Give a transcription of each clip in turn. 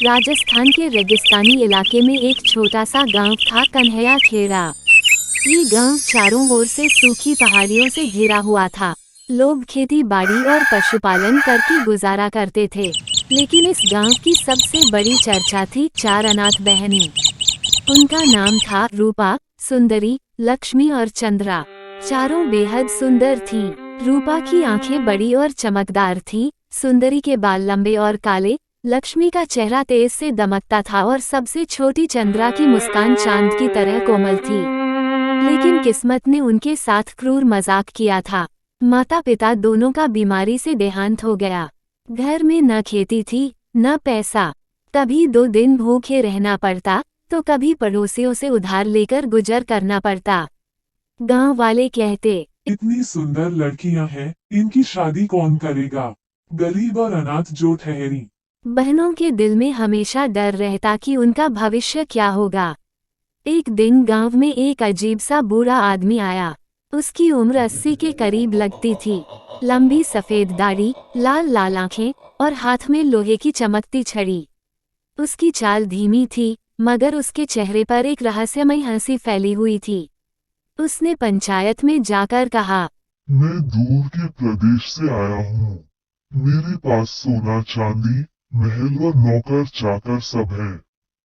राजस्थान के रेगिस्तानी इलाके में एक छोटा सा गांव था, कन्हैया खेड़ा। ये गांव चारों ओर से सूखी पहाड़ियों से घिरा हुआ था। लोग खेती बाड़ी और पशुपालन करके गुजारा करते थे, लेकिन इस गांव की सबसे बड़ी चर्चा थी 4 अनाथ बहनें। उनका नाम था रूपा, सुंदरी, लक्ष्मी और चंद्रा। चारों बेहद सुंदर थीं। रूपा की आंखें बड़ी और चमकदार थीं, सुंदरी के बाल लंबे और काले, लक्ष्मी का चेहरा तेज से दमकता था और सबसे छोटी चंद्रा की मुस्कान चांद की तरह कोमल थी। लेकिन किस्मत ने उनके साथ क्रूर मजाक किया था। माता पिता दोनों का बीमारी से देहांत हो गया। घर में न खेती थी न पैसा। कभी 2 दिन भूखे रहना पड़ता तो कभी पड़ोसियों से उधार लेकर गुजर करना पड़ता। गांव वाले कहते, इतनी सुंदर लड़कियां हैं, इनकी शादी कौन करेगा? गरीब और अनाथ जो ठहरी। बहनों के दिल में हमेशा डर रहता कि उनका भविष्य क्या होगा। एक दिन गांव में एक अजीब सा बूढ़ा आदमी आया। उसकी उम्र 80 के करीब लगती थी। लंबी सफेद दाढ़ी, लाल लाल आंखें और हाथ में लोहे की चमकती छड़ी। उसकी चाल धीमी थी, मगर उसके चेहरे पर एक रहस्यमय हंसी फैली हुई थी। उसने पंचायत में जाकर कहा, मैं दूर के प्रदेश से आया हूँ। मेरे पास सोना चांदी, महल और नौकर चाकर सब है।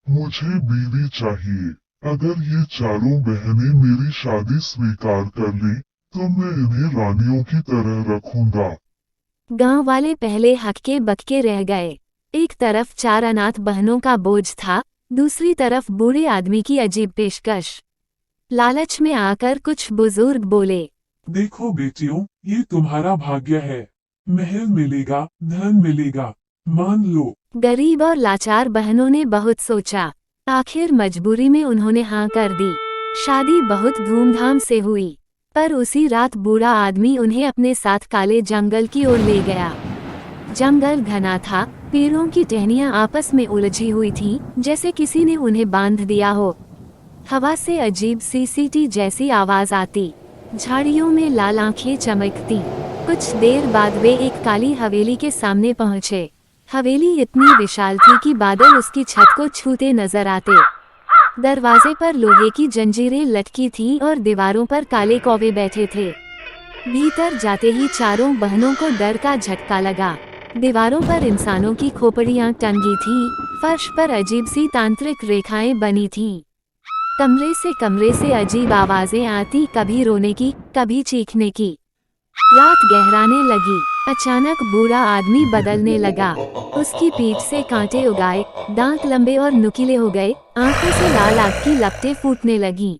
मुझे बीवी चाहिए। अगर ये चारों बहनें मेरी शादी स्वीकार कर लें, तो मैं इन्हें रानियों की तरह रखूंगा। गांव वाले पहले हक्के बक्के रह गए। एक तरफ 4 अनाथ बहनों का बोझ था, दूसरी तरफ बूढ़े आदमी की अजीब पेशकश। लालच में आकर कुछ बुजुर्ग बोले, देखो बेटियों, ये तुम्हारा भाग्य है। महल मिलेगा, धन मिलेगा, मान लो। गरीब और लाचार बहनों ने बहुत सोचा। आखिर मजबूरी में उन्होंने हाँ कर दी। शादी बहुत धूमधाम से हुई, पर उसी रात बूढ़ा आदमी उन्हें अपने साथ काले जंगल की ओर ले गया। जंगल घना था, पेड़ों की टहनियां आपस में उलझी हुई थीं, जैसे किसी ने उन्हें बांध दिया हो। हवा से अजीब सी सीटी जैसी आवाज आती। झाड़ियों में लाल आंखें चमकती। कुछ देर बाद वे एक काली हवेली के सामने पहुंचे। हवेली इतनी विशाल थी कि बादल उसकी छत को छूते नजर आते। दरवाजे पर लोहे की जंजीरें लटकी थीं और दीवारों पर काले कौवे बैठे थे। भीतर जाते ही चारों बहनों को डर का झटका लगा। दीवारों पर इंसानों की खोपड़ियां टंगी थीं, फर्श पर अजीब सी तांत्रिक रेखाएं बनी थीं। कमरे से अजीब आवाजें आती, कभी रोने की, कभी चीखने की। रात गहराने लगी। अचानक बूढ़ा आदमी बदलने लगा। उसकी पीठ से कांटे उगाए, दांत लंबे और नुकीले हो गए, आंखों से लाल आग की लपटें फूटने लगीं।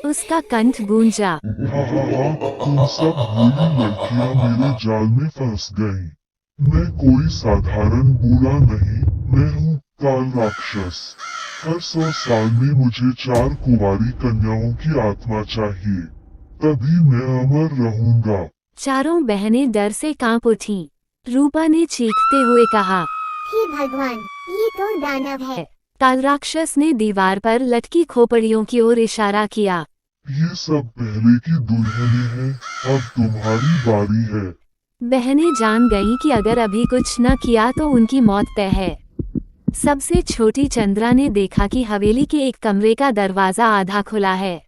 उसका कंठ गूंजा, हा, तुम सब भोली लड़कियां मेरे जाल में फंस गईं। मैं कोई साधारण बूढ़ा नहीं, मैं हूँ काल राक्षस। हर 100 साल में मुझे 4 कुंवारी कन्याओं की आत्मा चाहिए, तभी मैं अमर रहूंगा। चारों बहनें डर से कांप उठीं। रूपा ने चीखते हुए कहा, हे भगवान, ये तो दानव है। काल राक्षस ने दीवार पर लटकी खोपड़ियों की ओर इशारा किया। ये सब पहले की दुल्हनें हैं, अब तुम्हारी बारी है। बहनें जान गईं कि अगर अभी कुछ न किया तो उनकी मौत तय है। सबसे छोटी चंद्रा ने देखा कि हवेली के एक कमरे का दरवाजा आधा खुला है।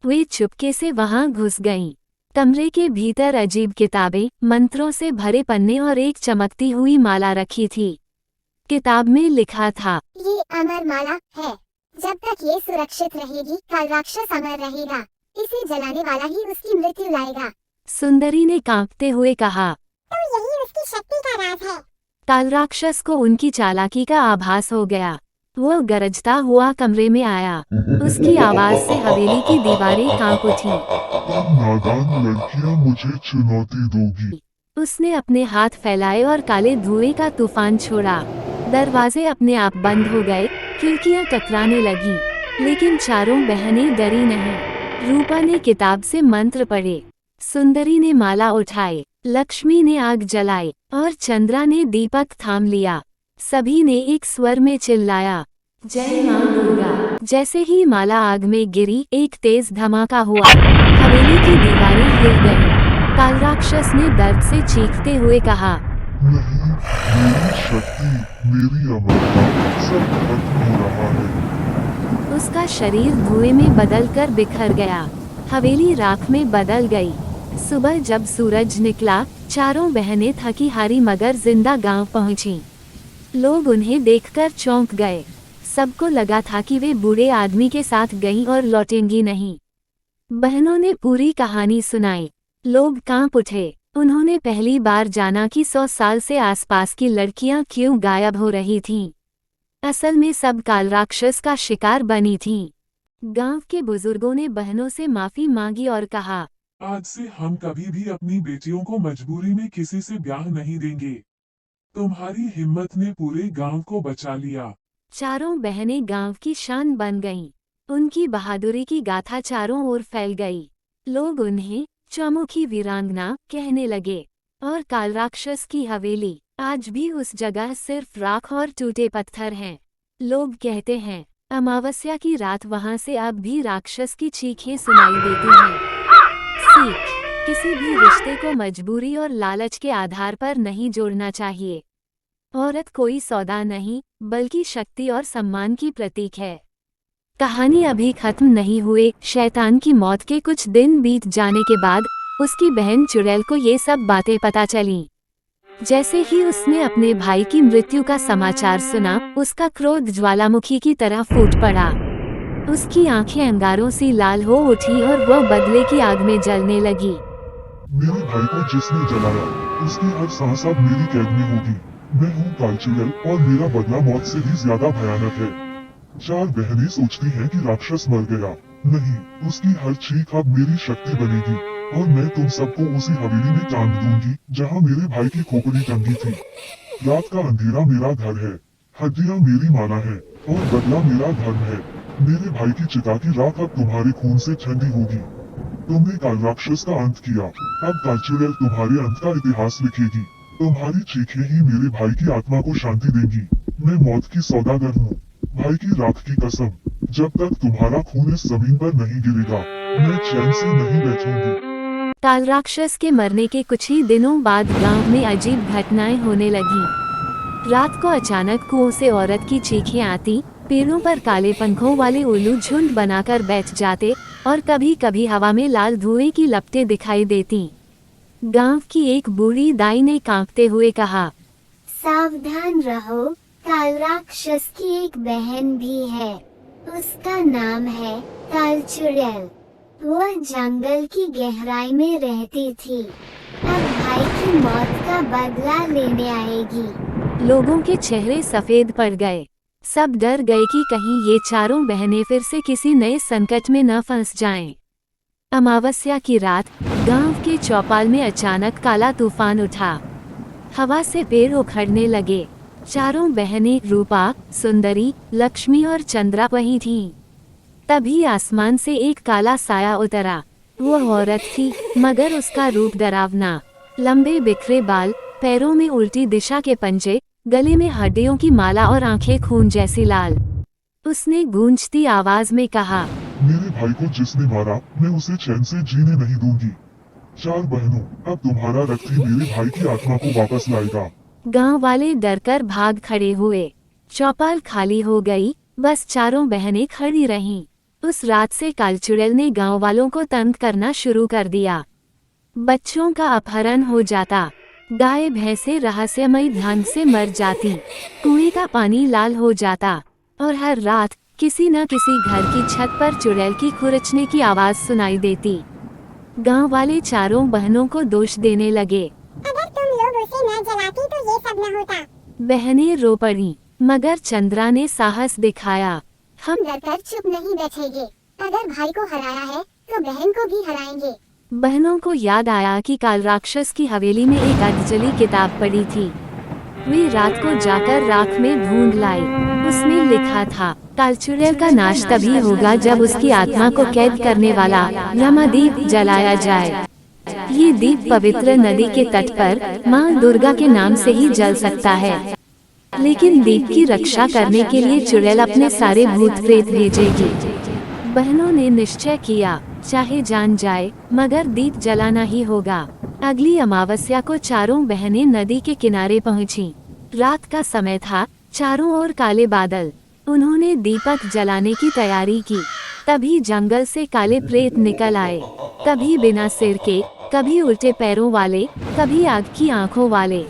वे चुपके से वहां घुस गईं। कमरे के भीतर अजीब किताबें, मंत्रों से भरे पन्ने और एक चमकती हुई माला रखी थी। किताब में लिखा था, ये अमर माला है। जब तक ये सुरक्षित रहेगी, काल राक्षस अमर रहेगा। इसे जलाने वाला ही उसकी मृत्यु लाएगा। सुंदरी ने कांपते हुए कहा, तो यही उसकी शक्ति का राज है। काल राक्षस को उनकी चालाकी का आभास हो गया। वो गरजता हुआ कमरे में आया। उसकी आवाज से हवेली की दीवारें कांप उठी। तुम नादान लड़कियां मुझे चुनौती दोगी। उसने अपने हाथ फैलाए और काले धुएं का तूफान छोड़ा। दरवाजे अपने आप बंद हो गए, खिड़कियां टकराने लगीं, लेकिन चारों बहनें डरी नहीं। रूपा ने किताब से मंत्र पढ़े, सुंदरी ने माला उठाई, लक्ष्मी ने आग जलाई और चंद्रा ने दीपक थाम लिया। सभी ने एक स्वर में चिल्लाया, जय मां दुर्गा। जैसे ही माला आग में गिरी, एक तेज धमाका हुआ। हवेली की दीवारें हिल गईं। काल राक्षस ने दर्द से चीखते हुए कहा, नहीं, मेरी शक्ति, मेरी अमरता सब खत्म हो रहा है। उसका शरीर धुएं में बदलकर बिखर गया। हवेली राख में बदल गई। सुबह जब सूरज निकला, चारों बहनें थकी हारी मगर जिंदा गांव पहुंची। लोग उन्हें देखकर चौंक गए। सबको लगा था कि वे बूढ़े आदमी के साथ गईं और लौटेंगी नहीं। बहनों ने पूरी कहानी सुनाई। लोग कांप उठे। उन्होंने पहली बार जाना कि 100 साल से आसपास की लड़कियां क्यों गायब हो रही थीं। असल में सब काल राक्षस का शिकार बनी थीं। गांव के बुजुर्गों ने बहनों से माफी मांगी और कहा, आज से हम कभी भी अपनी बेटियों को मजबूरी में किसी से ब्याह नहीं देंगे। तुम्हारी हिम्मत ने पूरे गांव को बचा लिया। चारों बहनें गांव की शान बन गईं। उनकी बहादुरी की गाथा चारों ओर फैल गई। लोग उन्हें चौमुखी वीरांगना कहने लगे। और काल राक्षस की हवेली आज भी उस जगह सिर्फ राख और टूटे पत्थर हैं। लोग कहते हैं, अमावस्या की रात वहां से अब भी राक्षस की चीखें सुनाई देती हैं। सीख: किसी भी रिश्ते को मजबूरी और लालच के आधार पर नहीं जोड़ना चाहिए। औरत कोई सौदा नहीं, बल्कि शक्ति और सम्मान की प्रतीक है। कहानी अभी खत्म नहीं हुई। शैतान की मौत के कुछ दिन बीत जाने के बाद उसकी बहन चुड़ैल को ये सब बातें पता चलीं। जैसे ही उसने अपने भाई की मृत्यु का समाचार सुना, उसका क्रोध ज्वालामुखी की तरह फूट पड़ा। उसकी आंखें अंगारों सी लाल हो उठी और वह बदले की आग में जलने लगी। मेरे भाई को जिसने जलाया, उसकी हर सांस अब मेरी कैद में होगी। मैं हूँ कालचुड़ैल और मेरा बदला मौत से भी ज्यादा भयानक है। चार बहनें सोचती हैं कि राक्षस मर गया। नहीं, उसकी हर चीख अब मेरी शक्ति बनेगी और मैं तुम सबको उसी हवेली में टांग दूंगी जहाँ मेरे भाई की खोपड़ी टंगी थी। रात का अंधेरा मेरा घर है, हड्डियाँ मेरी माला है और बदला मेरा धर्म है। मेरे भाई की चिता की राख अब तुम्हारे खून से ठंडी होगी। तुमने काल राक्षस का अंत किया, अब कालचुड़ैल तुम्हारे अंत का इतिहास लिखेगी। तुम्हारी चीखें ही मेरे भाई की आत्मा को शांति देंगी। मैं मौत की सौदागर हूँ, भाई की राख की कसम। जब तक तुम्हारा खून इस जमीन पर नहीं गिरेगा, मैं चैन से नहीं बैठूंगी। काल राक्षस के मरने के कुछ ही दिनों बाद गांव में अजीब घटनाएं होने लगी। रात को अचानक कुओं से औरत की चीखें आती, पेड़ों पर काले पंखों वाले उल्लू झुंड बनाकर बैठ जाते और कभी कभी हवा में लाल धुएं की लपटें दिखाई देती। गांव की एक बूढ़ी दाई ने कांपते हुए कहा, सावधान रहो, काल राक्षस की एक बहन भी है। उसका नाम है कालचुड़ैल। वह जंगल की गहराई में रहती थी। अब भाई की मौत का बदला लेने आएगी। लोगों के चेहरे सफेद पड़ गए। सब डर गए कि कहीं ये चारों बहनें फिर से किसी नए संकट में न फंस जाएं। अमावस्या की रात गांव के चौपाल में अचानक काला तूफान उठा। हवा से पेड़ उखड़ने लगे। चारों बहनें रूपा, सुंदरी, लक्ष्मी और चंद्रा वहीं थीं। तभी आसमान से एक काला साया उतरा। वह औरत थी, मगर उसका रूप डरावना। लंबे बिखरे बाल, पैरों में उल्टी दिशा के पंजे, गले में हड्डियों की माला और आंखें खून जैसी लाल। उसने गूंजती आवाज में कहा, मेरे भाई को जिसने मारा, मैं उसे चैन से जीने नहीं दूंगी। चार बहनों, अब तुम्हारा रक्त ही मेरे भाई की आत्मा को वापस लाएगा। गांव वाले डरकर भाग खड़े हुए। चौपाल खाली हो गई, बस चारों बहनें खड़ी रहीं। उस रात से कालचुड़ैल ने गांव वालों को तंग करना शुरू कर दिया। बच्चों का अपहरण हो जाता, गाय भैंसे रहस्यमय ढंग से मर जाती, कुएं का पानी लाल हो जाता और हर रात किसी न किसी घर की छत पर चुड़ैल की खुरचने की आवाज सुनाई देती। गांव वाले चारों बहनों को दोष देने लगे। अगर तुम लोग उसे न जलाती तो ये सब न होता। बहनें रो पड़ी, मगर चंद्रा ने साहस दिखाया। हम डरकर चुप नहीं बैठेंगे। अगर भाई को हराया है तो बहन को भी हराएंगे। बहनों को याद आया कि काल राक्षस की हवेली में एक अधजली किताब पड़ी थी। वे रात को जाकर राख में ढूंढ लाई। उसमें लिखा था, कालचुड़ैल का नाश तभी होगा जब उसकी आत्मा को कैद करने वाला यमदीप जलाया जाए। ये दीप पवित्र नदी के तट पर मां दुर्गा के नाम से ही जल सकता है, लेकिन दीप की रक्षा करने के लिए चुड़ैल अपने सारे भूत प्रेत भेजेगी। बहनों ने निश्चय किया, चाहे जान जाए मगर दीप जलाना ही होगा। अगली अमावस्या को चारों बहनें नदी के किनारे पहुंची। रात का समय था, चारों ओर काले बादल। उन्होंने दीपक जलाने की तैयारी की। तभी जंगल से काले प्रेत निकल आए, कभी बिना सिर के, कभी उल्टे पैरों वाले, कभी आग की आंखों वाले।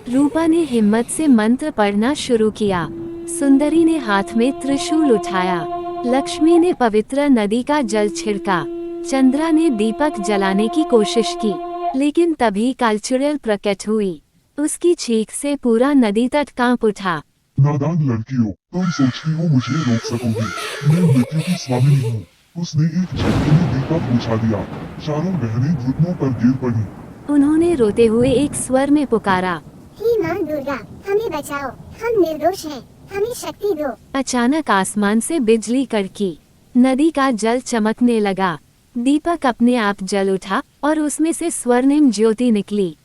रूपा ने हिम्मत से मंत्र पढ़ना शुरू किया। सुंदरी ने हाथ में त्रिशूल उठाया। लक्ष्मी ने पवित्र नदी का जल छिड़का। चंद्रा ने दीपक जलाने की कोशिश की, लेकिन तभी कालचुड़ैल प्रकट हुई। उसकी चीख से पूरा नदी तट कांप उठा। नादान लड़कियों, तुम सोचती हो मुझे रोक सकोगी? मैं मृत्यु की स्वामिनी हूँ। उसने एक झटके में दीपक बुझा दिया। चारों बहनें घुटनों पर गिर पड़ी। उन्होंने रोते हुए एक स्वर में पुकारा, हे माँ दुर्गा, हमें बचाओ, हम निर्दोष हैं, हमें शक्ति दो। अचानक आसमान से बिजली कड़की। नदी का जल चमकने लगा। दीपक अपने आप जल उठा और उसमें से स्वर्णिम ज्योति निकली।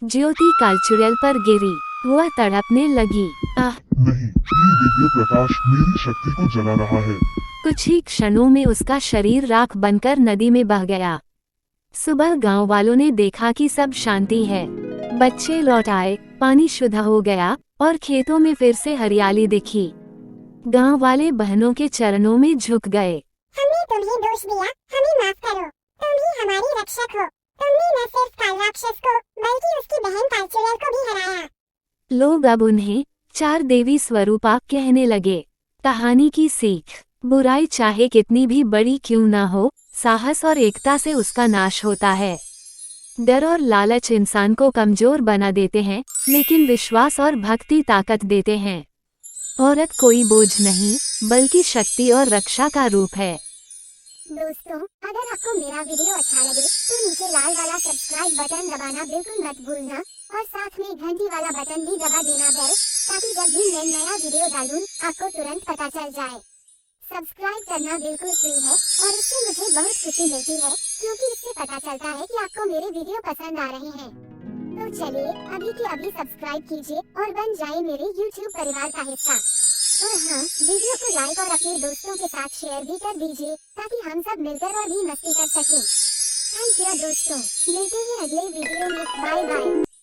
ज्योति कालचुड़ैल पर गिरी। वह तड़पने लगी। आह! नहीं, ये दिव्य प्रकाश मेरी शक्ति को जला रहा है। कुछ ही क्षणों में उसका शरीर राख बनकर नदी में बह गया। सुबह गांव वालों ने देखा कि सब शांति है। बच्चे लौट आए, पानी शुद्ध हो गया और खेतों में फिर से हरियाली दिखी। गांव वाले बहनों के चरणों में झुक गए। हमने तुम्हें दोष दिया, हमें माफ करो। तुम ही हमारी रक्षक हो। तुमने न सिर्फ काल राक्षस को, बल्कि उसकी बहन कालचुड़ैल को भी हराया। लोग अब उन्हें चार देवी स्वरूपा कहने लगे। कहानी की सीख, बुराई चाहे कितनी भी बड़ी क्यों ना हो, साहस और एकता से उसका नाश होता है। डर और लालच इंसान को कमजोर बना देते हैं, लेकिन विश्वास और भक्ति ताकत देते हैं। औरत कोई बोझ नहीं, बल्कि शक्ति और रक्षा का रूप है। दोस्तों, अगर आपको मेरा वीडियो अच्छा लगे तो नीचे लाल वाला सब्सक्राइब बटन दबाना बिल्कुल मत भूलना और साथ में घंटी वाला बटन भी दबा देना बेल, ताकि जब भी मैं नया वीडियो डालूं आपको तुरंत पता चल जाए। सब्सक्राइब करना बिल्कुल फ्री है और इससे मुझे बहुत खुशी मिलती है, क्योंकि इससे पता चलता है कि आपको मेरे वीडियो पसंद आ रहे हैं। तो चलिए अभी के अभी सब्सक्राइब कीजिए और बन जाए मेरे YouTube परिवार का हिस्सा। और हाँ, वीडियो को लाइक और अपने दोस्तों के साथ शेयर भी कर दीजिए, ताकि हम सब मिलकर और भी मस्ती कर सकें। थैंक यू दोस्तों, मिलते हैं अगले वीडियो में। Bye bye.